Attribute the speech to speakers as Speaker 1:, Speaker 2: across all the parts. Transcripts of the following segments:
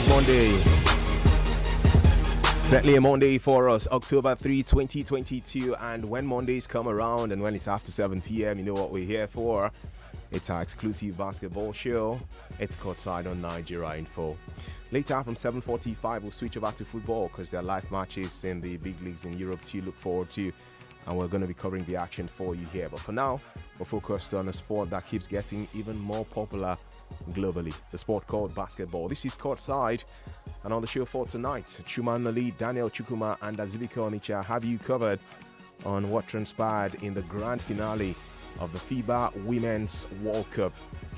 Speaker 1: Monday. Certainly a Monday for us, October 3, 2022. And when Mondays come around and when it's after 7 p.m., you know what we're here for. It's our exclusive basketball show. It's Courtside on Nigeria Info. Later from 7:45, we'll switch over to football because there are live matches in the big leagues in Europe to look forward to. And we're going to be covering the action for you here. But for now, we're focused on a sport that keeps getting even more popular globally, the sport called basketball. This is Courtside, and on the show for tonight, Chuma Nali, Daniel Chukwuma, and Azubike Onicha have you covered on what transpired in the grand finale of the FIBA Women's World Cup.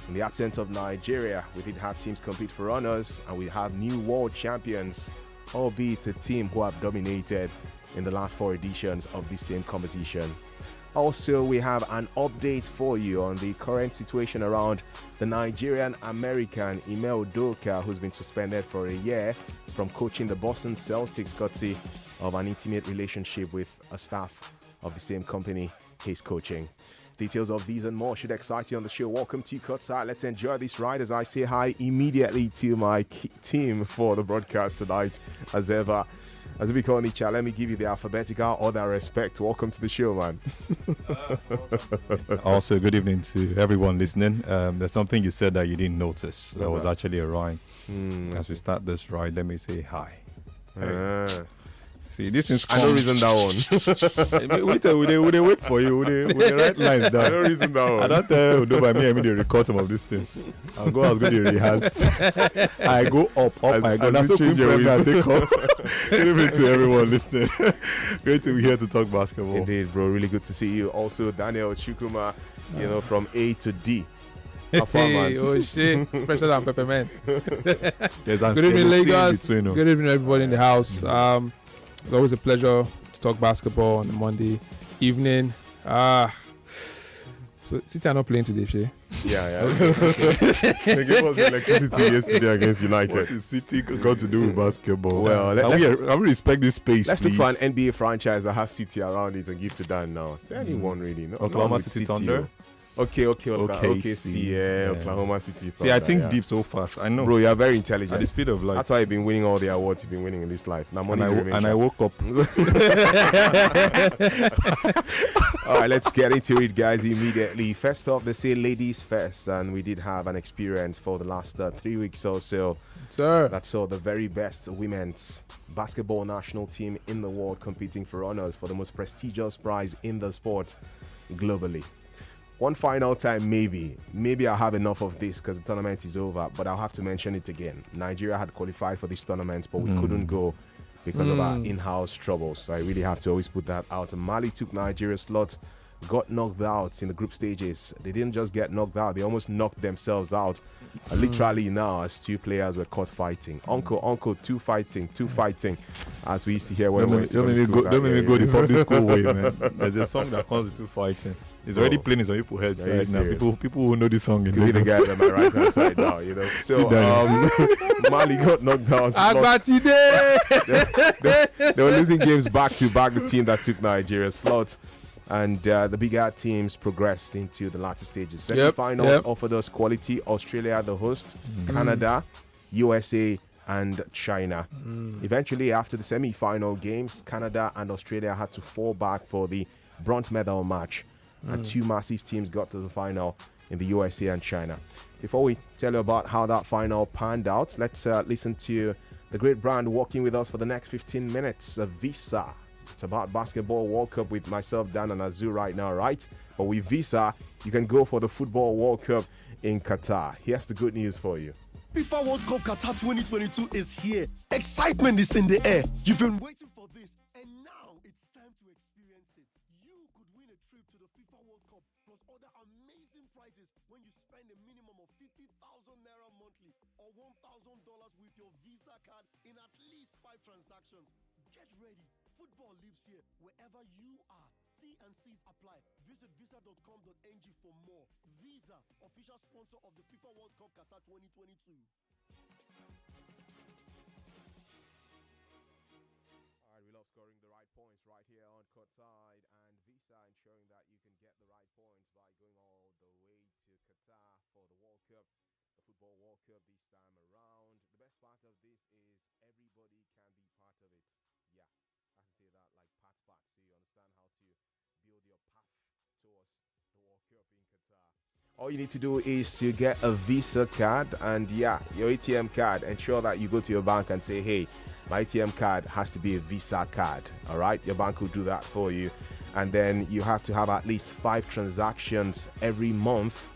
Speaker 1: In the absence of Nigeria, we did have teams compete for honors, and we have new world champions, albeit a team who have dominated in the last 4 editions of the same competition. Also, we have an update for you on the current situation around the Nigerian-American Ime Udoka, who's been suspended for a year from coaching the Boston Celtics, courtesy of an intimate relationship with a staff of the same company he's coaching. Details of these and more should excite you on the show. Welcome to Courtside. Let's enjoy this ride as I say hi immediately to my team for the broadcast tonight. As ever, as we call Nicha, let me give you the alphabetical order respect. Welcome to the show, man.
Speaker 2: Also, good evening to everyone listening. There's something you said that you didn't notice. That was actually a rhyme. As we start this ride, let me say hi. See, this is.
Speaker 1: I don't reason that one.
Speaker 2: wait for you. We write lines down.
Speaker 1: I don't reason that one.
Speaker 2: I don't tell you by me. I mean, they record some of these things. I'll go. I was going to rehearse. I go up. I go. That's so change your ways. Take up. Good evening to everyone listening. Great to be here to talk basketball.
Speaker 1: Indeed, bro. Really good to see you. Also, Daniel Chukwuma, from A to D.
Speaker 3: Hey, oh shit, fresher than peppermint.
Speaker 2: Good
Speaker 3: evening, Lagos. Good evening, everybody in the house. It's always a pleasure to talk basketball on a Monday evening. So City are not playing today, Shay.
Speaker 1: Yeah. They gave us electricity yesterday against United.
Speaker 2: What is City got to do with basketball?
Speaker 1: Well,
Speaker 2: I respect this space.
Speaker 1: Let's
Speaker 2: please.
Speaker 1: look for an NBA franchise that has City around it and give to Dan now. Is there anyone really? No,
Speaker 2: Oklahoma City Thunder.
Speaker 1: Okay, Oklahoma City.
Speaker 2: See, I think deep so fast. I know,
Speaker 1: bro. You are very intelligent.
Speaker 2: At the speed of light.
Speaker 1: That's why you've been winning all the awards you've been winning in this life. Now, money
Speaker 2: I woke up.
Speaker 1: All right, let's get into it, guys. Immediately. First off, they say ladies first, and we did have an experience for the last 3 weeks or so.
Speaker 3: Sir,
Speaker 1: that saw the very best women's basketball national team in the world competing for honors for the most prestigious prize in the sport globally. One final time, maybe I'll have enough of this because the tournament is over, but I'll have to mention it again. Nigeria had qualified for this tournament, but we couldn't go because of our in-house troubles. So I really have to always put that out. Mali took Nigeria's slot, got knocked out in the group stages. They didn't just get knocked out, they almost knocked themselves out. Literally now, as two players were caught fighting. Uncle, two fighting. As we used to hear when we
Speaker 2: Don't make me go the public school way, man. There's a song that comes with two fighting. It's already playing in people's heads right now. People who know this song.
Speaker 1: Give me the guy on my right hand side now, So Mali got knocked out. They were losing games back to back. The team that took Nigeria's slot. And the bigger teams progressed into the latter stages. Semi-finals offered us quality. Australia, the host, Canada, USA, and China. Eventually, after the semi-final games, Canada and Australia had to fall back for the bronze medal match. And two massive teams got to the final in the USA and China. Before we tell you about how that final panned out, let's listen to the great brand working with us for the next 15 minutes, Visa. It's about basketball World Cup with myself, Dan, and Azu right now, right? But with Visa, you can go for the football World Cup in Qatar. Here's the good news for you.
Speaker 4: FIFA World Cup Qatar 2022 is here. Excitement is in the air. You've been waiting for this, and now it's time to experience it. You could win a trip to the FIFA World Cup plus other amazing prizes when you spend a minimum of 50,000 naira monthly or $1,000 with your Visa card in at least 5 transactions. Get ready. Football lives here wherever you are. T&Cs apply. Visit visa.com.ng for more. Visa, official sponsor of the FIFA World Cup Qatar 2022.
Speaker 1: All right, we love scoring the right points right here on Courtside, and Visa ensuring that you can get the right points by going all the way to Qatar for the World Cup, the Football World Cup this time around. The best part of this is everybody can be part of it. Yeah, I have to say that like part. So you understand how to build your path towards the World Cup in Qatar. All you need to do is to get a Visa card and your ATM card. Ensure that you go to your bank and say, hey, my ATM card has to be a Visa card. All right, your bank will do that for you. And then you have to have at least 5 transactions every month,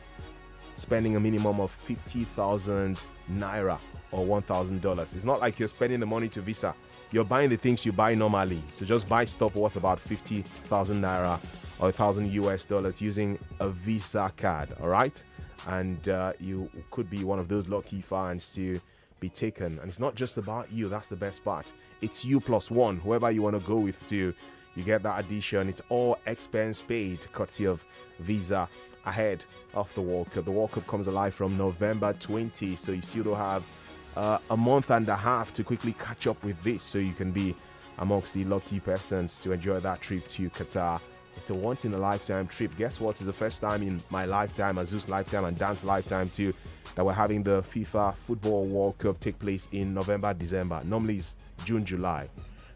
Speaker 1: spending a minimum of 50,000 naira or $1,000. It's not like you're spending the money to Visa. You're buying the things you buy normally. So just buy stuff worth about 50,000 naira or $1,000 using a Visa card. All right. And you could be one of those lucky fans to be taken. And it's not just about you. That's the best part. It's you plus one, whoever you want to go with too. You get that addition. It's all expense paid, courtesy of Visa, ahead of the World Cup. The World Cup comes alive from November 20, so you still have a month and a half to quickly catch up with this, so you can be amongst the lucky persons to enjoy that trip to Qatar. It's a once-in-a-lifetime trip. Guess what? It's the first time in my lifetime, Azu's lifetime, and Dan's lifetime too, that we're having the FIFA Football World Cup take place in November, December. Normally it's June, July.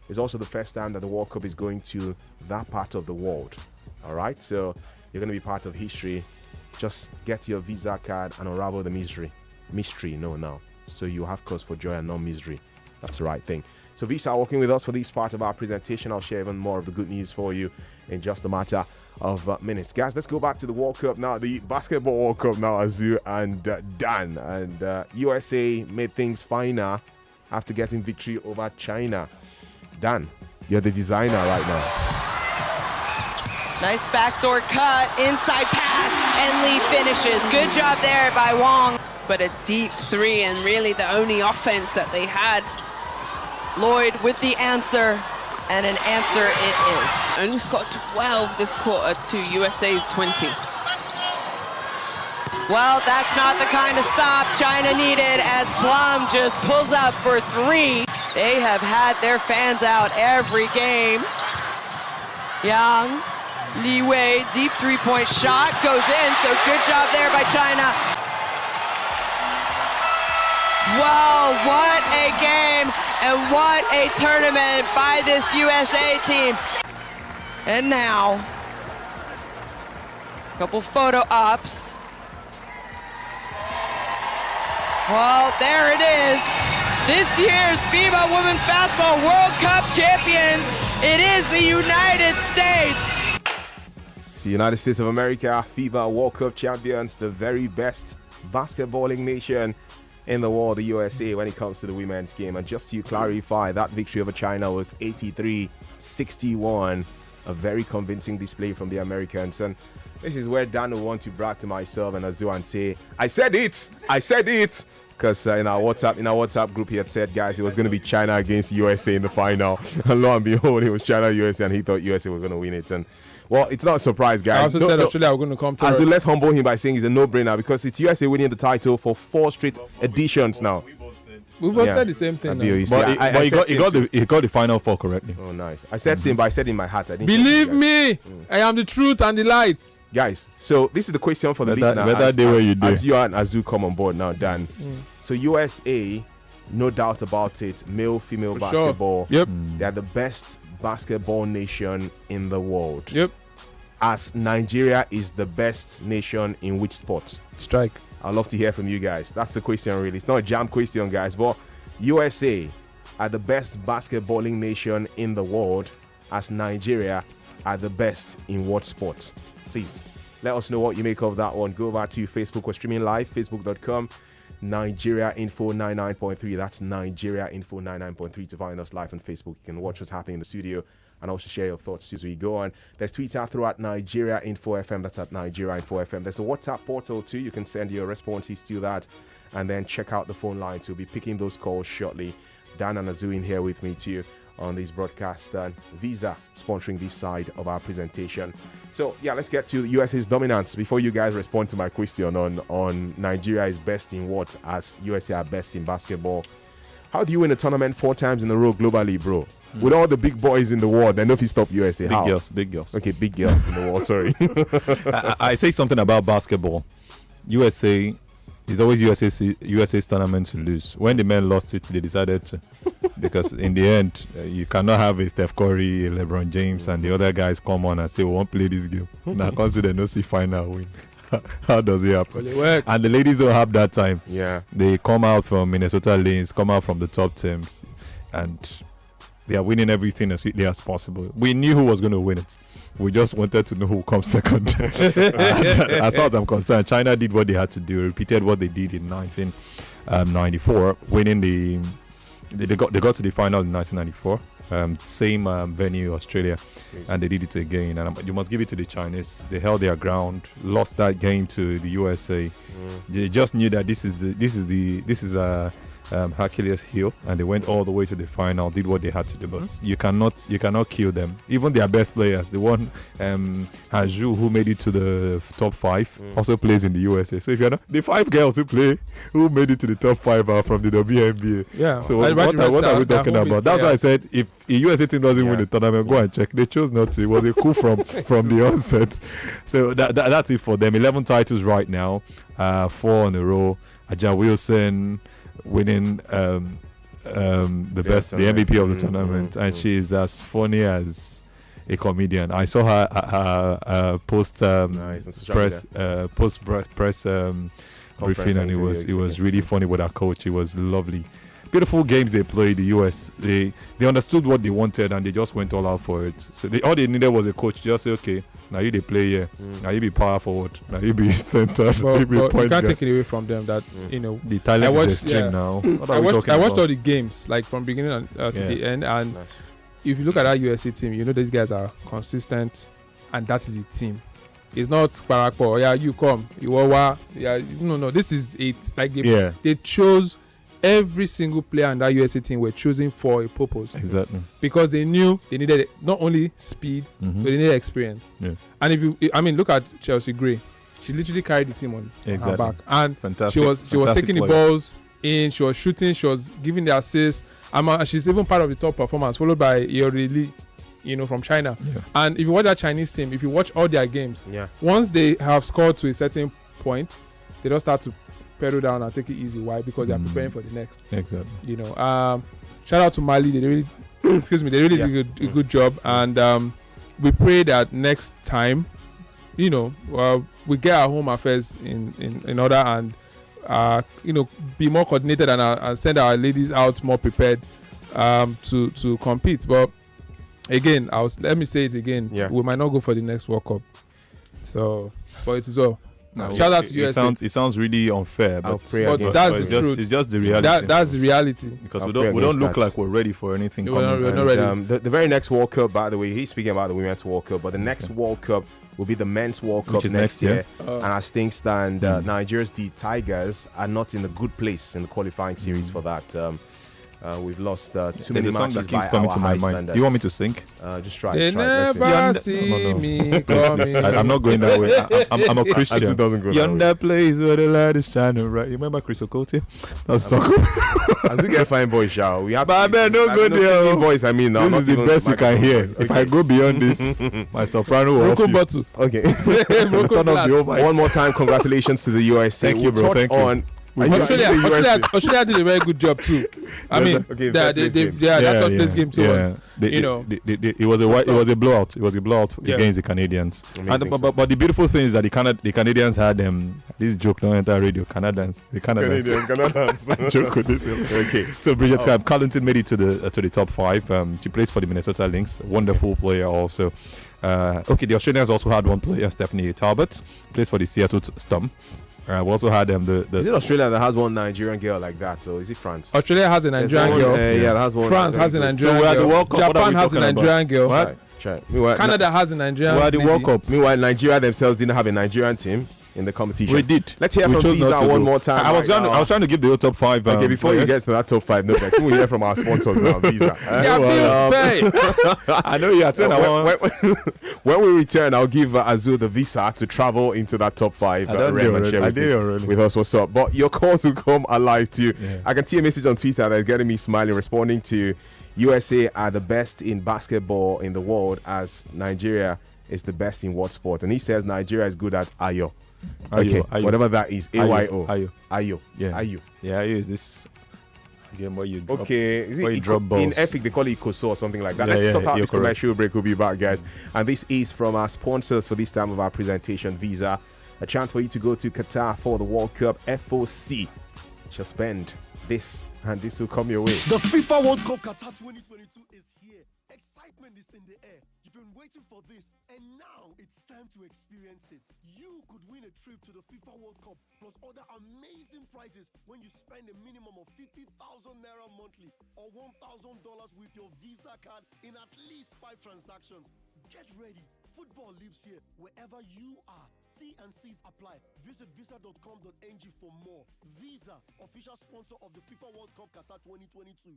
Speaker 1: It's also the first time that the World Cup is going to that part of the world. All right, so you're going to be part of history. Just get your Visa card and unravel the mystery. No. So you have cause for joy and not misery. That's the right thing. So Visa are working with us for this part of our presentation. I'll share even more of the good news for you in just a matter of minutes. Guys, let's go back to the World Cup now. The Basketball World Cup now, Azu and Dan. And USA made things finer after getting victory over China. Dan, you're the designer right now.
Speaker 5: Nice backdoor cut, inside pass, and Lee finishes. Good job there by Wong. But a deep three, and really the only offense that they had. Lloyd with the answer, and an answer it is.
Speaker 6: Only scored 12 this quarter to USA's 20.
Speaker 5: Well, that's not the kind of stop China needed as Plum just pulls up for 3. They have had their fans out every game. Yang, Li Wei, deep three-point shot goes in, so good job there by China. Well, what a game and what a tournament by this USA team. And now, a couple photo ops. Well, there it is. This year's FIBA Women's Basketball World Cup champions, it is the United States.
Speaker 1: It's the United States of America, FIBA World Cup champions, the very best basketballing nation in the world, the USA, when it comes to the women's game. And just to clarify, that victory over China was 83-61. A very convincing display from the Americans. And this is where Dan will want to brag to myself and Azu and say, I said it. Because in our WhatsApp group, he had said, guys, it was going to be China against USA in the final. And lo and behold, it was China, USA, and he thought USA was going to win it. And well, it's not a surprise, guys.
Speaker 3: I also said Australia were going to come to
Speaker 1: Azu, let's humble him by saying it's a no-brainer because it's USA winning the title for 4 straight editions now.
Speaker 3: We both said the same thing.
Speaker 2: He got the final 4 correctly.
Speaker 1: Oh, nice. I said same, but I said in my heart. I didn't
Speaker 3: believe me, I am the truth and the light.
Speaker 1: Guys, so this is the question for the listener. As you and Azu come on board now, Dan. So USA, no doubt about it, male-female basketball.
Speaker 3: Sure. Yep.
Speaker 1: They are the best basketball nation in the world.
Speaker 3: Yep.
Speaker 1: As Nigeria is the best nation in which sport?
Speaker 3: Strike.
Speaker 1: I'd love to hear from you guys. That's the question, really. It's not a jam question, guys, but USA are the best basketballing nation in the world, as Nigeria are the best in what sport? Please let us know what you make of that one. Go over to Facebook. We're streaming live, facebook.com. Nigeria Info 99.3. That's Nigeria Info 99.3 to find us live on Facebook. You can watch what's happening in the studio and also share your thoughts as we go on. There's Twitter throughout Nigeria Info FM. That's at Nigeria Info FM. There's a WhatsApp portal too. You can send your responses to that and then check out the phone line to be picking those calls shortly. Dan and Azu in here with me too on this broadcast. And Visa sponsoring this side of our presentation. So yeah, let's get to USA's dominance before you guys respond to my question on Nigeria is best in what, as USA are best in basketball. How do you win a tournament 4 times in a row globally, bro? With all the big boys in the world, then if you stop USA,
Speaker 2: Big girls.
Speaker 1: Okay, big girls in the world, sorry.
Speaker 2: I say something about basketball. USA it's always USA's tournament to lose. When the men lost it, they decided to, because in the end, you cannot have a Steph Curry, a LeBron James, and the other guys come on and say, "We won't play this game." Now consider no see final win. How does it happen? And the ladies don't have that time.
Speaker 1: Yeah,
Speaker 2: they come out from Minnesota lanes, come out from the top teams, and they are winning everything as quickly as possible. We knew who was going to win it. We just wanted to know who comes second. As far as I'm concerned, China did what they had to do, repeated what they did in 1994, winning the. They got to the final in 1994. Same venue, Australia, and they did it again. And you must give it to the Chinese. They held their ground, lost that game to the USA. They just knew that this is a Hercules heel, and they went all the way to the final, did what they had to do. But you cannot kill them. Even their best players, the one Haju, who made it to the top 5, also plays in the USA. So if you're not the 5 girls who made it to the top 5 are from the WNBA.
Speaker 3: Yeah.
Speaker 2: So what are we talking about? That's why I said if a USA team doesn't win the tournament, go and check. They chose not to. It was a coup from the onset. So that's it for them. 11 titles right now, 4 on the row. Aja Wilson winning the MVP of the tournament, and she is as funny as a comedian. I saw her post press briefing, and it was really funny with her coach. It was lovely. Beautiful games they played. The US, they understood what they wanted, and they just went all out for it. So all they needed was a coach. Just say, okay, now you they play here. Now you be power forward. Now you be center.
Speaker 3: But you can't take it away from them that
Speaker 2: the talent is extreme now.
Speaker 3: I watched all the games, like from beginning to the end, and if you look at that USA team, these guys are consistent, and that is a team. It's not Sparako. Yeah, you come. No. This is it. Like they chose. Every single player in that USA team were choosing for a purpose.
Speaker 2: Exactly.
Speaker 3: Because they knew they needed not only speed, but they needed experience. Yeah. And look at Chelsea Gray. She literally carried the team on her back. And she was taking the balls in, she was shooting, she was giving the assists. She's even part of the top performance, followed by Yori Lee, from China. Yeah. And if you watch that Chinese team, if you watch all their games, once they have scored to a certain point, they don't start to pedal down and take it easy. Why? Because they are preparing for the next.
Speaker 2: Exactly.
Speaker 3: Shout out to Mali. They really, did a good job. And we pray that next time, we get our home affairs in order, and be more coordinated and send our ladies out more prepared to compete. But again, let me say it again. Yeah. We might not go for the next World Cup. So, but it is all.
Speaker 2: No, shout out to USA. It sounds really unfair, but
Speaker 3: that's the truth.
Speaker 2: It's just the reality.
Speaker 3: That's the reality.
Speaker 2: Because we don't look like we're ready for anything.
Speaker 3: We're not ready.
Speaker 1: The very next World Cup, by the way, he's speaking about the Women's World Cup, but the next World Cup will be the Men's World Cup next year. And as things stand, Nigeria's the Tigers are not in a good place in the qualifying series for that. We've lost too many matches that keeps coming to my mind.
Speaker 2: Standards. Do you want me to sing?
Speaker 1: Just try.
Speaker 3: They never see me coming.
Speaker 2: I'm not going that way. I'm a Christian.
Speaker 1: Doesn't go
Speaker 2: Yonder place where the light is shining right. You remember Chris Okotie? That's so cool.
Speaker 1: As we get fine voice, shall we have?
Speaker 2: But man, don't go there.
Speaker 1: Voice, I mean,
Speaker 2: this is the best you can hear. Okay. If I go beyond this, my soprano will off you.
Speaker 1: Okay. One more time, congratulations to the USA.
Speaker 2: Thank you, bro. Thank you.
Speaker 3: Australia did a very good job too. I mean, that place game too was,
Speaker 2: it was a blowout. It was a blowout against the Canadians. But the beautiful thing is that the Canadians had this joke don't enter radio. Canadians. Joke with this. Okay. So Bridget Carlington made it to the top 5. She plays for the Minnesota Lynx. Wonderful player also. The Australians also had one player, Stephanie Talbot, plays for the Seattle Storm. We also had Is
Speaker 1: it Australia that has one Nigerian girl like that, or is it France?
Speaker 3: Australia has a Nigerian girl.
Speaker 1: That has one.
Speaker 3: France has a Nigerian girl. The World Cup. Japan has a Nigerian girl.
Speaker 1: What?
Speaker 3: Canada has a Nigerian.
Speaker 1: We had the World Cup. Meanwhile, Nigeria themselves didn't have a Nigerian team in the competition.
Speaker 2: We did.
Speaker 1: Let's hear from Visa one more time.
Speaker 2: I was trying to give the top 5.
Speaker 1: Okay, before you get to that top 5, we hear from our sponsors now, Visa.
Speaker 3: I
Speaker 1: know you are saying when we return, I'll give Azul the visa to travel into that top 5 with us. What's up? But your calls will come alive too. Yeah. I can see a message on Twitter that's getting me smiling, responding to USA are the best in basketball in the world as Nigeria is the best in what sport? And he says Nigeria is good at Ayo. Okay, whatever that is. AYO.
Speaker 2: Ayo. Yeah.
Speaker 1: Ayo.
Speaker 2: Yeah, Ayo is this game where you drop.
Speaker 1: Okay.
Speaker 2: Where you drop balls.
Speaker 1: In Epic, they call it Ikoso or something like that.
Speaker 2: Yeah,
Speaker 1: Let's start out this
Speaker 2: correct.
Speaker 1: commercial break. We'll be back, guys. And this is from our sponsors for this time of our presentation, Visa. A chance for you to go to Qatar for the World Cup. FOC shall spend this, and this will come your way.
Speaker 4: The FIFA World Cup Qatar 2022 is here. Excitement is in the air. You've been waiting for this, and now it's time to experience it. You could win a trip to the FIFA World Cup plus other amazing prizes when you spend a minimum of 50,000 naira monthly or $1,000 with your Visa card in at least 5 transactions. Get ready. Football lives here wherever you are. T&Cs apply. Visit visa.com.ng for more. Visa, official sponsor of the FIFA World Cup Qatar 2022.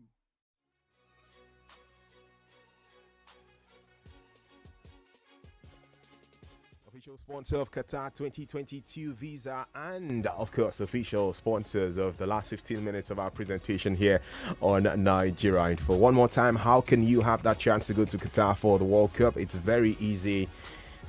Speaker 1: Official sponsor of Qatar 2022 Visa, and of course official sponsors of the last 15 minutes of our presentation here on Nigeria Info. One more time, how can you have that chance to go to Qatar for the World Cup? It's very easy.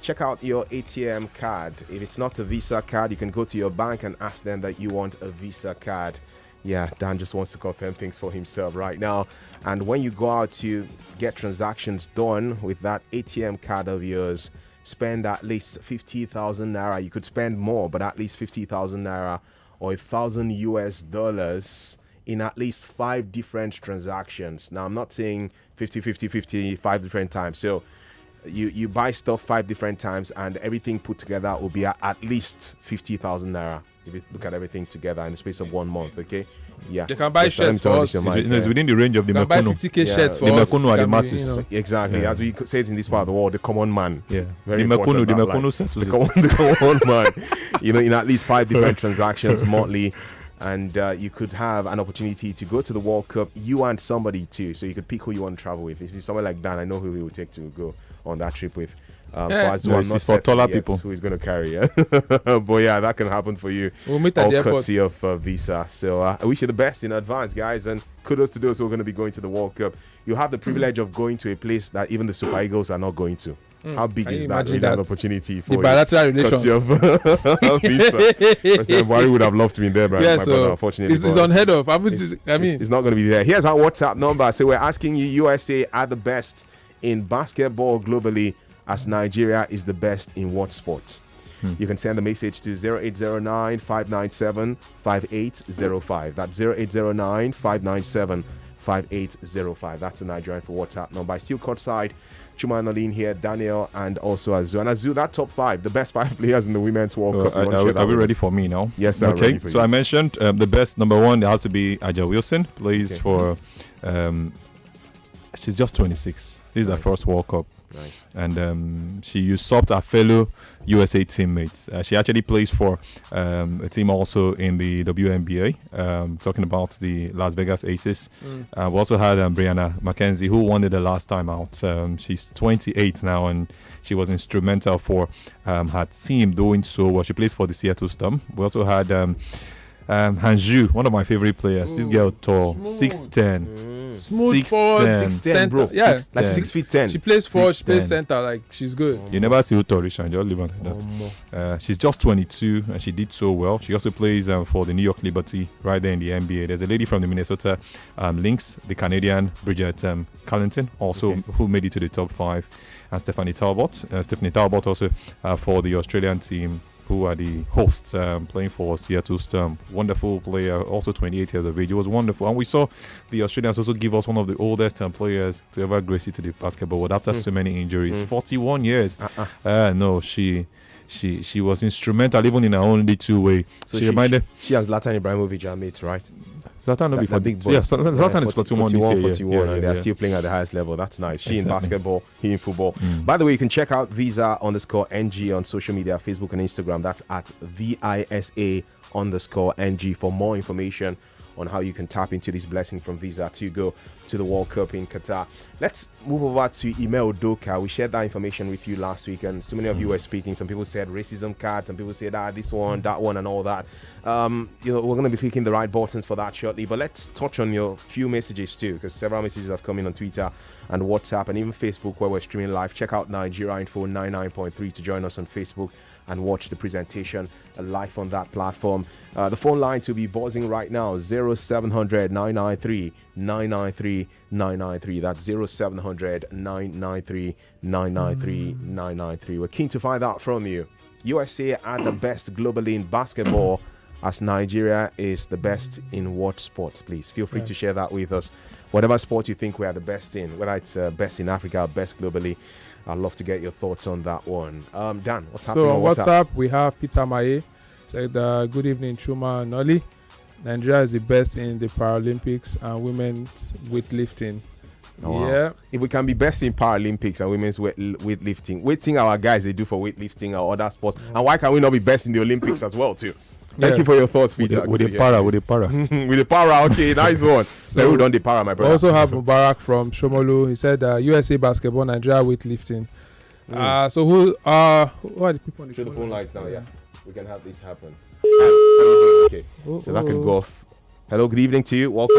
Speaker 1: Check out your ATM card. If it's not a Visa card, you can go to your bank and ask them that you want a Visa card. Yeah, Dan just wants to confirm things for himself right now. And when you go out to get transactions done with that ATM card of yours, spend at least 50,000 naira. You could spend more, but at least 50,000 naira or 1,000 US dollars in at least 5 different transactions. Now, I'm not saying 50, 50, 50, 5 different times. So you buy stuff 5 different times, and everything put together will be at least 50,000 naira if you look at everything together in the space of 1 month. Okay, yeah,
Speaker 3: they can buy shirts for us.
Speaker 2: It's within the range of the
Speaker 3: Mekono. Buy 50k shirts for us.
Speaker 2: The Mekono are the masses.
Speaker 1: Exactly, as we say it in this part of the world, the common man.
Speaker 2: Yeah,
Speaker 1: very
Speaker 2: the Mekono settles
Speaker 1: the common man. In at least 5 different transactions monthly. And you could have an opportunity to go to the World Cup, you and somebody too. So you could pick who you want to travel with. If it's someone like Dan, I know who he would take to go on that trip with.
Speaker 2: It's for taller people.
Speaker 1: Who he's going to carry. Yeah? But yeah, that can happen for you.
Speaker 3: We'll meet at the airport.
Speaker 1: Courtesy of Visa. So I wish you the best in advance, guys. And kudos to those who are going to be going to the World Cup. You have the privilege of going to a place that even the Super Eagles are not going to. How big is that? Really an opportunity for
Speaker 3: the bilateral relations.
Speaker 1: President Buhari would have loved to be there, right?
Speaker 3: Yeah, so unfortunately, it's unheard of.
Speaker 1: It's not going to be there. Here's our WhatsApp number. So we're asking you, USA are the best in basketball globally, as Nigeria is the best in what sport? You can send a message to 0809 597 5805. That's 0809 597 5805. That's the Nigerian for WhatsApp number. I still courtside. Chuma and Aline here, Daniel, and also Azu. And Azu, that top 5, the best 5 players in the Women's World Cup.
Speaker 2: Are we ready for me now?
Speaker 1: Yes, sir.
Speaker 2: Okay, so I mentioned the best number 1, it has to be Aja Wilson. Plays for, she's just 26. This is her first World Cup.
Speaker 1: Nice.
Speaker 2: And she usurped her fellow USA teammates. She actually plays for a team also in the WNBA, talking about the Las Vegas Aces. We also had Brianna McKenzie, who won it the last time out. She's 28 now, and she was instrumental for her team doing so well. She plays for the Seattle Storm. We also had Hanju, one of my favorite players. This girl tall, 6'10".
Speaker 3: Smooth forward, 6'10", bro. Yeah,
Speaker 1: 6'10". Like 6'10".
Speaker 3: She plays forward, she plays center. Like, she's good.
Speaker 2: You never see who Torisha and just leave her like that. She's just 22 and she did so well. She also plays for the New York Liberty right there in the NBA. There's a lady from the Minnesota Lynx, the Canadian Bridget Carlington, also who made it to the top 5, and Stephanie Talbot. Stephanie Talbot also for the Australian team, who are the hosts, playing for Seattle Storm. Wonderful player, also 28 years of age. It was wonderful. And we saw the Australians also give us one of the oldest players to ever grace it to the basketball world after so many injuries. 41 years. No, she was instrumental even in her only 2-way. So she
Speaker 1: has Zlatan Ibrahimovic and mates, right?
Speaker 2: Zlatan will be
Speaker 1: big boy.
Speaker 2: Yeah, Zlatan is 41 this year.
Speaker 1: 41, and they're still playing at the highest level. That's nice. She in basketball, he in football. By the way, you can check out Visa_NG on social media, Facebook and Instagram. That's at VISA_NG for more information on how you can tap into this blessing from Visa to go to the World Cup in Qatar. Let's move over to Ime Udoka. We shared that information with you last week, and so many of you were speaking. Some people said racism card, some people said this one, that one, and all that. We're going to be clicking the right buttons for that shortly, but let's touch on your few messages too, because several messages have come in on Twitter and WhatsApp and even Facebook, where we're streaming live. Check out Nigeria Info 99.3 to join us on Facebook and watch the presentation live on that platform. The phone line to be buzzing right now, 0700 993 993 993. That's 0700 993 993 993. We're keen to find out from you. USA are the best globally in basketball, as Nigeria is the best in what sport? Please feel free to share that with us. Whatever sport you think we are the best in, whether it's best in Africa or best globally, I'd love to get your thoughts on that one. Dan, what's happening
Speaker 3: on
Speaker 1: on
Speaker 3: WhatsApp? We have Peter Maye said, good evening, Chuma and Nolly. Nigeria is the best in the Paralympics and women's weightlifting.
Speaker 1: Oh, wow. Yeah. If we can be best in Paralympics and women's weightlifting, what think our guys they do for weightlifting or other sports? And why can we not be best in the Olympics as well too? Thank you for your thoughts, Peter.
Speaker 2: With the para.
Speaker 1: With the para, okay, nice one. So we done the para, my brother.
Speaker 3: We also have Mubarak from Shomolu. He said USA basketball, Nigeria weightlifting. So who are the people on the
Speaker 1: phone lines now? Yeah, we can have this happen. Okay, so that can go off. Hello, good evening to you. Welcome.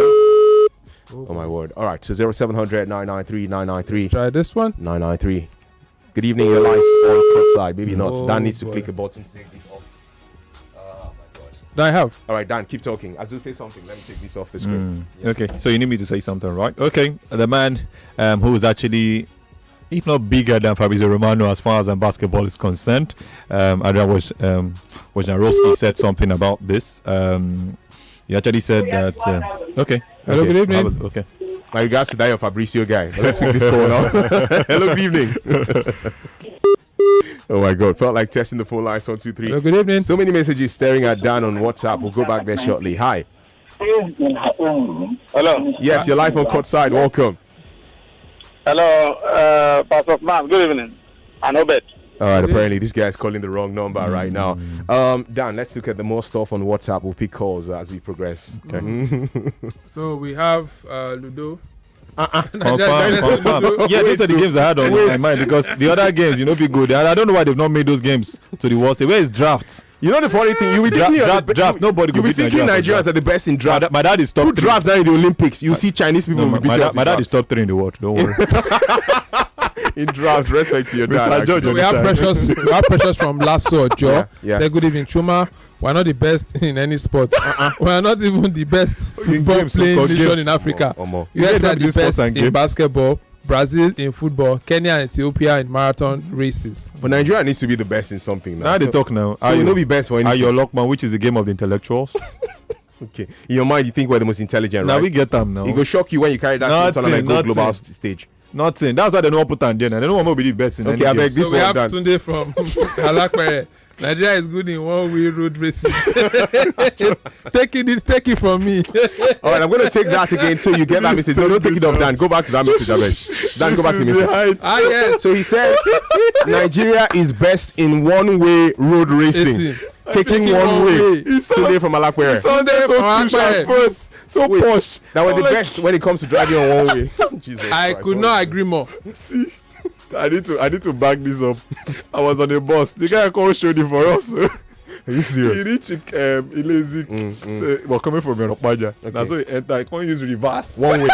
Speaker 1: Oh my word. All right, so 0700 993 993.
Speaker 3: Try this one.
Speaker 1: 993. Good evening, you're live on Courtside. Maybe not. Dan needs to click a button to take this off. Oh my God.
Speaker 3: I have.
Speaker 1: All right, Dan, keep talking. As you say something, let me take this off the screen.
Speaker 2: Yes. Okay, so you need me to say something, right? Okay, the man who is actually, if not bigger than Fabrizio Romano as far as basketball is concerned, Adrian Wojnarowski said something about this. He actually said that. Okay.
Speaker 3: Hello, good evening.
Speaker 2: Okay.
Speaker 1: My regards to that your Fabrizio guy. But let's pick this call now. Hello, good evening. Oh my God, felt like testing the phone lines. 1, 2, 3.
Speaker 3: Hello, good evening.
Speaker 1: So many messages staring at Dan on WhatsApp. We'll go back there shortly. Hi.
Speaker 7: Hello.
Speaker 1: Yes, you're live on Courtside. Welcome.
Speaker 7: Hello, Pastor Man. Good evening. I know bet.
Speaker 1: All right, apparently this guy is calling the wrong number right now. Dan, let's look at the more stuff on WhatsApp. We'll pick calls as we progress. Okay.
Speaker 3: So we have Ludo.
Speaker 2: Confirm. Yeah, those are the games I had on my mind, because the other games, be good. I don't know why they've not made those games to the World Series. Where is draft?
Speaker 1: You know the funny thing, you will thinking
Speaker 2: draft. Nobody
Speaker 1: you will thinking Nigerians are the best in draft.
Speaker 2: My dad is top.
Speaker 1: Who draft now in the Olympics? You see Chinese people.
Speaker 2: No, my dad is top 3 in the world. Don't worry.
Speaker 1: In drafts, respect to your dad.
Speaker 3: So we have Precious from Lasso Joe. Say good evening, Chuma. We're not the best in any sport. We're not even the best football playing nation in Africa. US are the best in basketball, Brazil in football, Kenya and Ethiopia in marathon races.
Speaker 1: But Nigeria needs to be the best in something now.
Speaker 2: Now they talk now.
Speaker 1: So you know be best for anything.
Speaker 2: Are your Lockman, which is the game of the intellectuals?
Speaker 1: Okay. In your mind, you think we're the most intelligent, right?
Speaker 2: Now we get them now.
Speaker 1: It go shock you when you carry that tournament go global stage.
Speaker 2: Nothing. That's why they don't put on there. They don't want to be the best in any game.
Speaker 3: So we have Tunde from Alakpere. Nigeria is good in one-way road racing. Take it from me.
Speaker 1: All right, I'm going to take that again so you get that message. No, don't take it off, Dan. Go back to that message, Abed. Dan, go back to the message.
Speaker 3: Yes.
Speaker 1: So he says Nigeria is best in one-way road racing. Taking one way. Today from Alakpere.
Speaker 3: Sunday from Alakpere.
Speaker 2: First. So posh.
Speaker 1: That was the best when it comes to driving on one way.
Speaker 3: I could not agree more.
Speaker 2: See, I need to back this up. I was on a bus. The guy called Shodi for us.
Speaker 1: Are you serious?
Speaker 2: He reached Ilezi. So, well, coming from Yorubaja. Okay. That's why he entered. I can't use reverse.
Speaker 1: One way.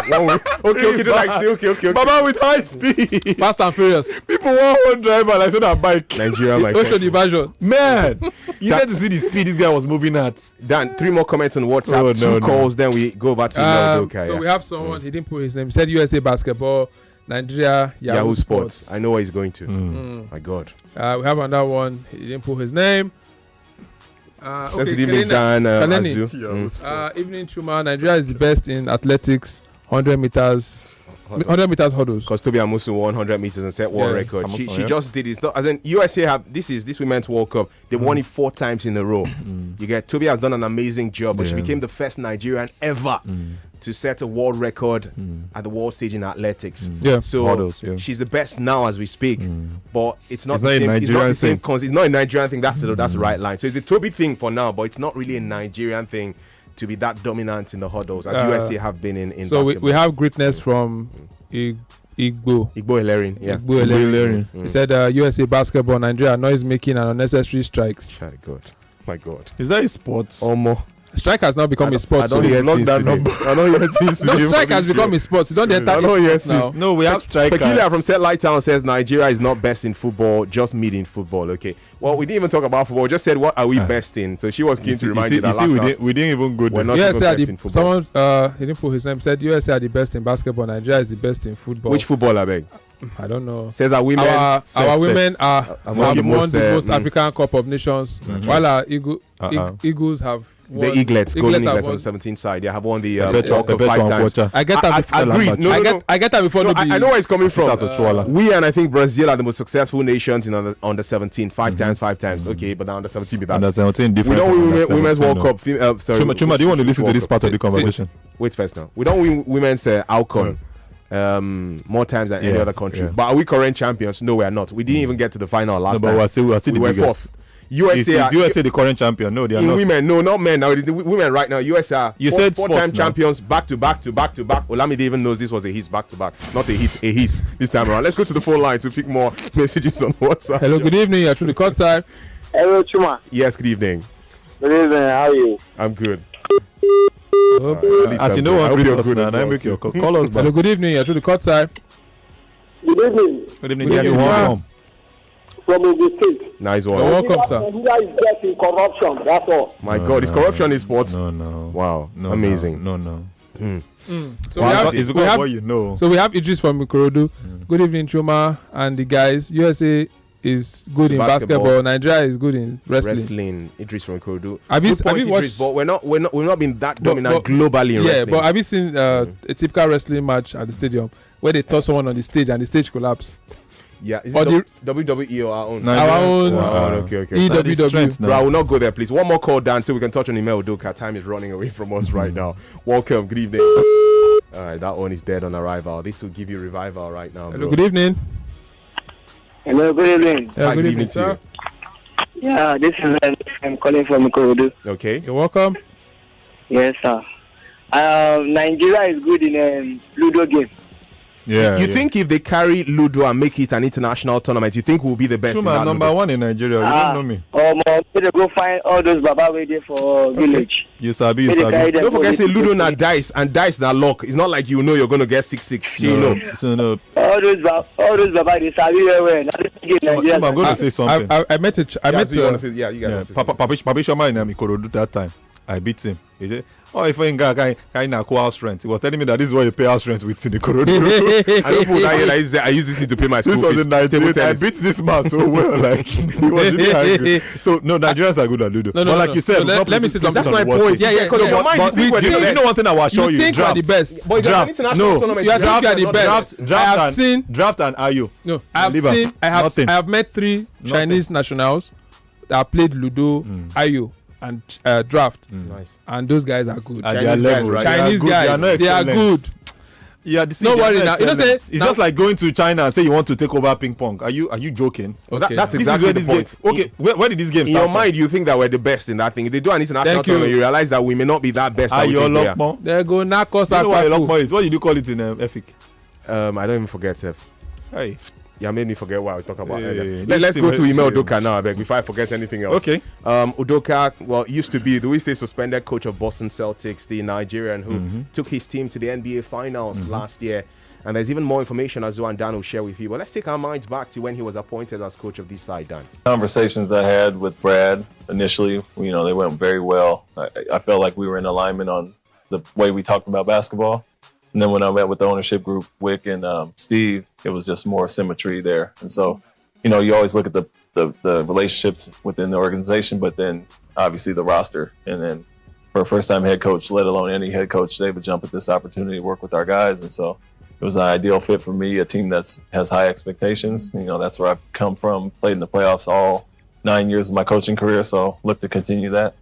Speaker 1: Okay.
Speaker 2: Baba with high speed.
Speaker 3: Fast and furious.
Speaker 2: People want one driver and I said that bike.
Speaker 1: Nigeria, my
Speaker 3: friend. The version.
Speaker 2: Man, you had to see the speed this guy was moving at.
Speaker 1: Dan, 3 more comments on WhatsApp. Two calls, then we go back to
Speaker 3: So we have someone, he didn't put his name. He said USA basketball, Nigeria, Yahoo Sports.
Speaker 1: I know where he's going to. My God.
Speaker 3: We have another one. He didn't put his name. Okay,
Speaker 1: good evening, Dan.
Speaker 3: Evening, Chuma. Nigeria is the best in athletics, 100 meters hurdles.
Speaker 1: Because Tobi Amusu won 100 meters and set world record. She just did it. As in USA have this Women's World Cup. They won it 4 times in a row. You get Tobi has done an amazing job, but she became the first Nigerian ever to set a world record at the world stage in athletics. So hurdles, she's the best now as we speak. But it's not the same. It's not a Nigerian thing. That's the right line. So it's a Tobi thing for now, but it's not really a Nigerian thing to be that dominant in the hurdles as USA have been in
Speaker 3: so
Speaker 1: basketball.
Speaker 3: we have greatness from Igbo
Speaker 1: Hilarion.
Speaker 3: Igbo Hilarion. He said USA basketball, Nigeria noise making and unnecessary strikes.
Speaker 1: My God.
Speaker 2: Is that a sport?
Speaker 1: Omo.
Speaker 3: Strike has now become a sport.
Speaker 2: I don't hear things that number. I don't hear things.
Speaker 3: No, strike has become a sport. You don't enter it now.
Speaker 2: No, we have strikers.
Speaker 1: Peculiar from Satellite Town says Nigeria is not best in football, just mid in football. Okay. Well, we didn't even talk about football. We just said what are we best in. So she was keen to remind you that
Speaker 2: we didn't even go there.
Speaker 1: We're not even best in football.
Speaker 3: Someone he didn't put his name. Said USA are the best in basketball. Nigeria is the best in football.
Speaker 1: Which football, I beg?
Speaker 3: I don't know.
Speaker 1: Says our women.
Speaker 3: Our women have won the most African Cup of Nations, while our Eagles have.
Speaker 1: The Eaglets, Golden Eaglets on the 17th side. They have won the World Cup 5 times.
Speaker 3: I get that before. I get that before.
Speaker 1: I know where it's coming from. We and I think Brazil are the most successful nations in under 17, 5 times. Okay, but now under 17 be that.
Speaker 2: Under 17 different.
Speaker 1: We don't win Women's World Cup. Sorry.
Speaker 2: Chuma, do you want to listen to this part of the conversation?
Speaker 1: Wait first now. We don't win Women's Alcon more times than any other country. But are we current champions? No, we are not. We didn't even get to the final last time.
Speaker 2: But we're still the biggest.
Speaker 1: Fourth. USA
Speaker 2: is USA the current champion? No, they are not.
Speaker 1: Women, no, not men. Now, women right now. USA are four-time champions, back to back. Olamide even knows this was a hiss back to back, not a hit, a hiss this time around. Let's go to the phone line to pick more messages on WhatsApp.
Speaker 3: Hello, good evening. You're through the courtside.
Speaker 7: Hello, Chuma.
Speaker 1: Yes, good evening.
Speaker 7: Good evening. How are you?
Speaker 1: I'm good.
Speaker 2: As you know, I'm good now. I make your call us back.
Speaker 3: Hello, good evening. You're through the courtside.
Speaker 7: Good evening.
Speaker 2: Good evening. Yes, welcome.
Speaker 7: From the state.
Speaker 1: Nice one.
Speaker 3: You're welcome, sir.
Speaker 7: Nigeria is just in corruption. That's all.
Speaker 1: My God, is corruption in sports?
Speaker 2: No.
Speaker 1: Wow, amazing.
Speaker 2: No.
Speaker 3: So it's because
Speaker 2: what you know.
Speaker 3: So we have Idris from Ikorodu. Good evening, Chuma and the guys. USA is good in basketball. Nigeria is good in wrestling.
Speaker 1: Idris from Ikorodu.
Speaker 3: Have you watched?
Speaker 1: But we've not been that dominant globally in wrestling.
Speaker 3: Yeah, but have you seen a typical wrestling match at the stadium where they toss someone on the stage and the stage collapse?
Speaker 1: Yeah, is it WWE or our own?
Speaker 3: Our own.
Speaker 1: Okay.
Speaker 3: EWW.
Speaker 1: Bro, I will not go there, please. One more call, Dan, so we can touch on email. Udoka. Time is running away from us right now. Welcome. Good evening. All right, that one is dead on arrival. This will give you revival right now.
Speaker 3: Hello, good evening.
Speaker 7: Hello, good evening.
Speaker 3: Yeah, good evening, sir.
Speaker 7: Yeah, this is I'm calling from Ikorodu.
Speaker 1: Okay.
Speaker 3: You're welcome.
Speaker 7: Yes, sir. Nigeria is good in Ludo game.
Speaker 1: You think if they carry Ludo and make it an international tournament, you think we'll be the best?
Speaker 2: Chuma, number one in Nigeria. You don't know me.
Speaker 7: They go find all those Baba waiting for village.
Speaker 2: You sabi.
Speaker 1: Don't forget, say Ludo na dice and dice na luck. It's not like you're going to get 6-6.
Speaker 2: No.
Speaker 7: All those Baba they sabi well.
Speaker 2: I'm going to say something.
Speaker 3: I met you guys.
Speaker 2: Papi Shama in Ikorodu that time. I beat him. He said, if I ain't got a co-house rent. He was telling me that this is what you pay house rent with in the Ikorodu.
Speaker 1: I use this to pay my school fees.
Speaker 2: This was in 1998. I beat this man so well. Like, he was really angry. So, no, Nigerians are good at Ludo. But like you said,
Speaker 3: let me say something.
Speaker 1: That's my point.
Speaker 3: Yeah.
Speaker 1: Because your mind,
Speaker 2: you know one thing I will show you.
Speaker 3: You think you are the best.
Speaker 2: Draft.
Speaker 3: No, you think you are the best.
Speaker 2: Draft and Ayo.
Speaker 3: No, I have met 3 Chinese nationals that played Ludo, Ayo, and draft.
Speaker 1: Nice.
Speaker 3: And those guys are good.
Speaker 2: Chinese guys,
Speaker 3: they are good.
Speaker 2: Yeah,
Speaker 3: don't worry now. You know, say
Speaker 2: it's just like going to China and say you want to take over ping pong. Are you joking?
Speaker 1: Okay. That's exactly the point.
Speaker 2: Okay, where did this game start?
Speaker 1: In your mind, you think that we're the best in that thing. If they do an international tournament, you realize that we may not be that best.
Speaker 2: Are you Lokmo?
Speaker 3: They go Nakos.
Speaker 2: You know what Lokmo is? What did you call it in EFIC?
Speaker 1: I don't even forget, Seth.
Speaker 2: Hey.
Speaker 1: Yeah, made me forget what I was talking about earlier. Let's go to email Udoka now, I beg, before I forget anything else.
Speaker 2: Okay.
Speaker 1: Udoka, used to be, do we say suspended coach of Boston Celtics, the Nigerian who took his team to the NBA Finals last year. And there's even more information as well, and Dan will share with you. But let's take our minds back to when he was appointed as coach of this side, Dan.
Speaker 8: Conversations I had with Brad initially, they went very well. I felt like we were in alignment on the way we talked about basketball. And then when I met with the ownership group, Wick and Steve, it was just more symmetry there. And so, you always look at the relationships within the organization, but then obviously the roster. And then for a first-time head coach, let alone any head coach, they would jump at this opportunity to work with our guys. And so it was an ideal fit for me, a team that has high expectations. That's where I've come from, played in the playoffs all 9 years of my coaching career, so look to continue that.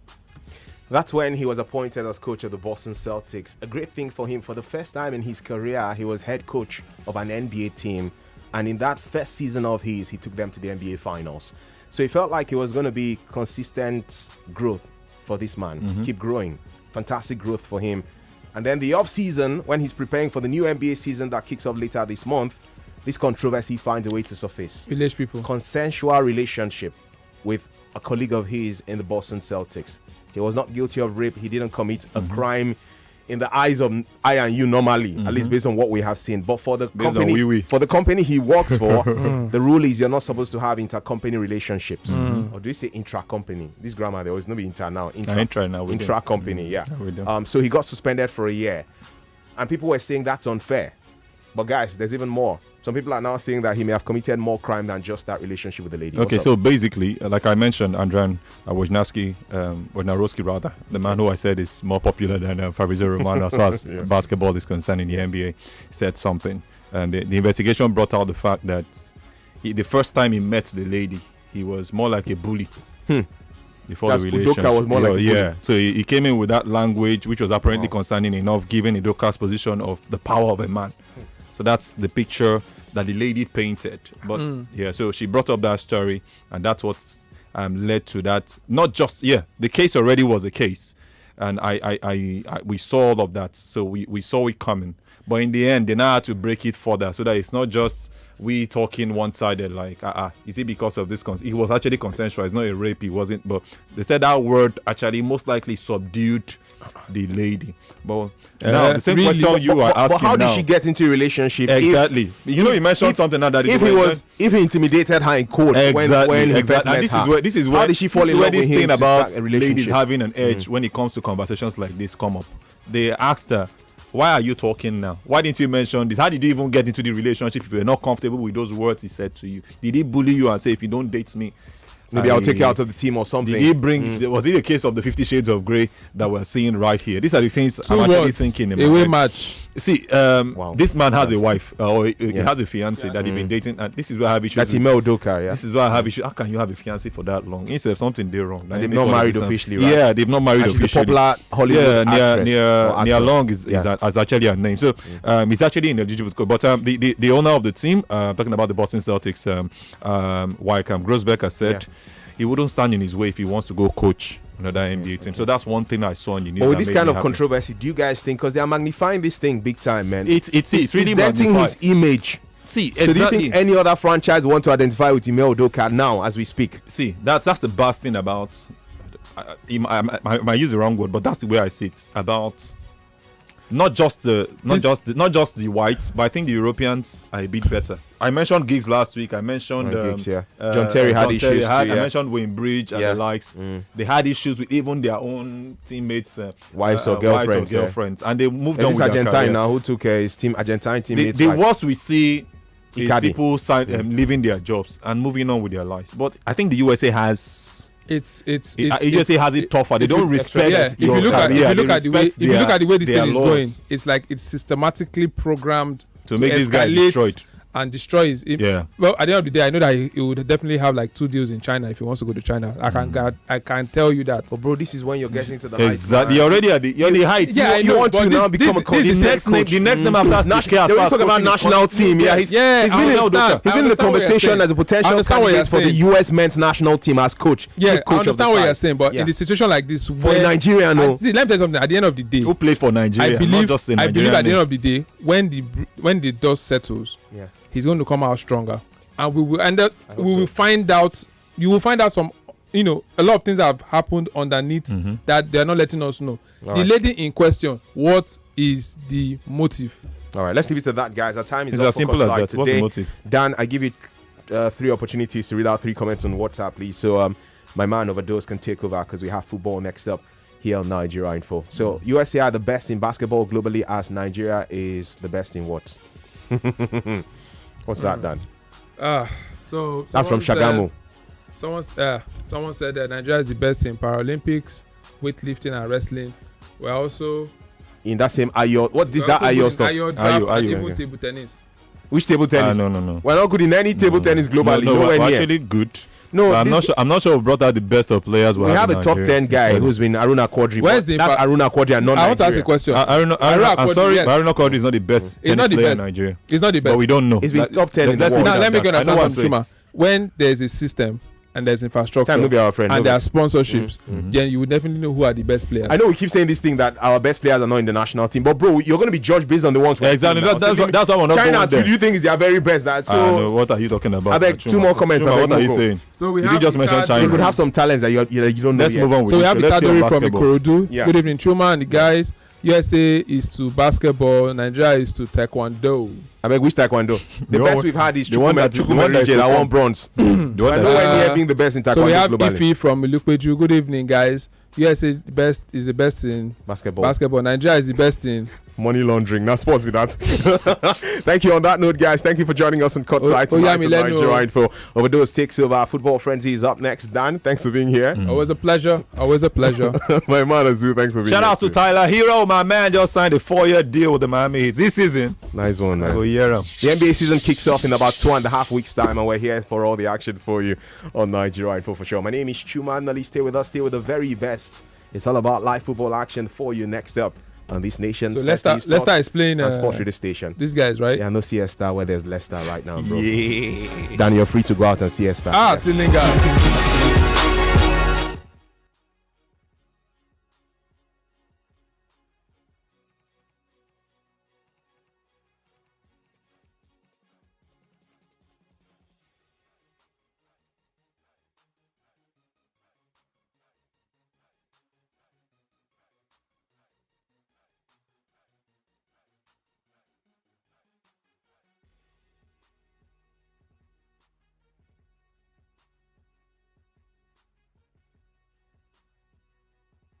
Speaker 1: That's when he was appointed as coach of the Boston Celtics. A great thing for him. For the first time in his career, he was head coach of an NBA team. And in that first season of his, he took them to the NBA Finals. So he felt like it was going to be consistent growth for this man. Keep growing. Fantastic growth for him. And then the off-season, when he's preparing for the new NBA season that kicks off later this month, this controversy finds a way to surface.
Speaker 3: Village people.
Speaker 1: Consensual relationship with a colleague of his in the Boston Celtics. He was not guilty of rape. He didn't commit a crime in the eyes of I and you normally, at least based on what we have seen. But for the company he works for, the rule is you're not supposed to have inter-company relationships. Or do you say intra-company? This grammar, there was no inter now. Intra-company, yeah. So he got suspended for a year. And people were saying that's unfair. But guys, there's even more. Some people are now saying that he may have committed more crime than just that relationship with the lady.
Speaker 2: Okay, so basically, like I mentioned, Andran Wojnarowski, rather, the man who I said is more popular than Fabrizio Romano as far as basketball is concerned in the NBA, said something. And the investigation brought out the fact that the first time he met the lady, he was more like a bully. Before the relationship.
Speaker 1: Udoka was more like a bully.
Speaker 2: So he came in with that language, which was apparently concerning enough, given Udoka's position of the power of a man. So that's the picture that the lady painted. But so she brought up that story, and that's what led to that. Not just the case already was a case, and we saw all of that. So we saw it coming. But in the end, they now had to break it further so that it's not just we talking one-sided, like is it because of this? It was actually consensual. It's not a rape. It wasn't. But they said that word actually most likely subdued the lady. But now the same question you are asking. But
Speaker 1: how did she get into a relationship?
Speaker 2: Exactly. You mentioned something now that
Speaker 1: if he intimidated her in court when he first met her.
Speaker 2: This is where
Speaker 1: how did she fall in love with him
Speaker 2: thing about ladies having an edge when it comes to conversations like this come up. They asked her, why are you talking now? Why didn't you mention this? How did you even get into the relationship if you were not comfortable with those words he said to you? Did he bully you and say, if you don't date me,
Speaker 1: maybe I'll take you out of the team or something?
Speaker 2: Did he bring? Was it a case of the 50 Shades of Grey that we're seeing right here? These are the things I'm actually thinking about.
Speaker 3: Away match.
Speaker 2: See, this man has a wife or he has a fiance that he's been dating, and this is where I have issues.
Speaker 1: That's Ime Udoka,
Speaker 2: This is where I have issues. How can you have a fiance for that long? Instead of something did wrong.
Speaker 1: They've not married officially, right?
Speaker 2: Yeah, they've not married officially.
Speaker 1: She's a popular Hollywood actress.
Speaker 2: Near Long is actually her name. So he's actually ineligible. But the owner of the team, talking about the Boston Celtics, Wycam Grosbeck, has said he wouldn't stand in his way if he wants to go coach another NBA team. So that's one thing I saw in the news.
Speaker 1: But with this kind of controversy, do you guys think, because they are magnifying this thing big time, man?
Speaker 2: It's really
Speaker 1: denting his image.
Speaker 2: See,
Speaker 1: so do you think any other franchise want to identify with Ime Udoka now as we speak?
Speaker 2: See, that's the bad thing about. I might use the wrong word, but that's the way I see it. About not just the whites, but I think the Europeans are a bit better. I mentioned Giggs last week. I mentioned
Speaker 1: John Terry had issues.
Speaker 2: I mentioned Wayne Bridge and the likes. They had issues with even their own teammates,
Speaker 1: wives or girlfriends,
Speaker 2: and they moved on with their
Speaker 1: Argentine
Speaker 2: career.
Speaker 1: Now who took his Argentine teammates.
Speaker 2: The worst we see is people leaving their jobs and moving on with their lives. But I think the USA has. USA has it tougher. They don't respect.
Speaker 3: If you look at the way this thing is going, it's like it's systematically programmed
Speaker 2: to make this guy destroyed.
Speaker 3: And destroys him. Well, at the end of the day, I know that he would definitely have like 2 deals in China if he wants to go to China. I can tell you that.
Speaker 1: Oh, bro, this is when you're getting to the
Speaker 2: exactly. You're already at the height.
Speaker 3: Yeah,
Speaker 1: you want to now become a coach.
Speaker 2: The next name after
Speaker 1: national. They were talking about national team. He's been in the conversation as a potential candidate for the US men's national team as coach.
Speaker 3: Yeah, I understand what you're saying, but in a situation like this,
Speaker 1: for Nigeria, no.
Speaker 3: See, let me tell you something. At the end of the day,
Speaker 2: who played for Nigeria?
Speaker 3: I believe at the end of the day, when the dust settles, he's going to come out stronger, and we will find out. You will find out some, a lot of things have happened underneath that they are not letting us know. The lady in question, what is the motive?
Speaker 1: All right, let's leave it to that, guys. Our time is
Speaker 2: it's
Speaker 1: up
Speaker 2: as simple as that. What's the motive?
Speaker 1: Dan, I give you 3 opportunities to read out 3 comments on WhatsApp, please. So my man Overdose can take over because we have football next up here on Nigeria Info. So USA are the best in basketball globally, as Nigeria is the best in what? What's that, Dan?
Speaker 3: So
Speaker 1: that's from Shagamu.
Speaker 3: Someone said that Nigeria is the best in Paralympics, weightlifting and wrestling. We're also
Speaker 1: in that same Ayo. What is that Ayo stuff?
Speaker 3: Ayo, table tennis.
Speaker 1: Which table tennis?
Speaker 2: No.
Speaker 1: We're not good in any table tennis globally.
Speaker 2: We're actually good. No, I'm not sure we brought out the best of players.
Speaker 1: We have a top 10 guy who's been Aruna Quadri. That's Aruna Quadri and not
Speaker 3: I want to ask a question.
Speaker 2: I'm sorry, Aruna Quadri is not the best tennis player in Nigeria.
Speaker 3: It's not the best.
Speaker 2: But we don't know.
Speaker 1: It's been top 10 in the world.
Speaker 3: Now let me understand something. When there's a system and there's infrastructure
Speaker 1: Time will be our friend,
Speaker 3: and there are sponsorships, then you would definitely know who are the best players.
Speaker 1: I know we keep saying this thing that our best players are not in the national team, but bro, you're going to be judged based on the ones.
Speaker 2: Exactly. That's why we're not
Speaker 1: China.
Speaker 2: going there.
Speaker 1: Do you think is their very best? So
Speaker 2: what are you talking about?
Speaker 1: I beg 2 more comments.
Speaker 2: What are you saying?
Speaker 3: So we
Speaker 2: Did you just mention China?
Speaker 1: You could have some talents that you don't know.
Speaker 2: Let's move on with
Speaker 3: so we have
Speaker 2: Let's
Speaker 3: Itadori from Ikorodu. Good evening, Chuma and the guys. USA is to basketball, Nigeria is to taekwondo.
Speaker 1: I beg which taekwondo? The best we've had is the one that won bronze. I know when being the best in taekwondo.
Speaker 3: So we have
Speaker 1: globally.
Speaker 3: Ife from Ilukpeju. Good evening, guys. USA is the best in basketball. Nigeria is the best in
Speaker 1: money laundering. Now sports with that. Thank you on that note, guys. Thank you for joining us on Courtside tonight on Nigeria Info. Overdose takes over. Football Frenzy is up next. Dan, thanks for being here.
Speaker 3: Always a pleasure.
Speaker 1: My man Azu, thanks for being here.
Speaker 2: Shout out to Tyler Hero. My man just signed a 4-year deal with the Miami Heat this season.
Speaker 1: Nice one, man.
Speaker 2: Go hear him.
Speaker 1: The NBA season kicks off in about 2.5 weeks' time, and we're here for all the action for you on Nigeria Info for sure. My name is Chuma Nali. Stay with us. Stay with the very best. It's all about live football action for you next up on this nation's.
Speaker 3: So let's start explaining
Speaker 1: sports radio station.
Speaker 3: These guys, right?
Speaker 1: Yeah, no Siesta where there's Leicester right now, bro.
Speaker 2: Yeah.
Speaker 1: Dan, you're free to go out and Siesta.
Speaker 3: Silinga.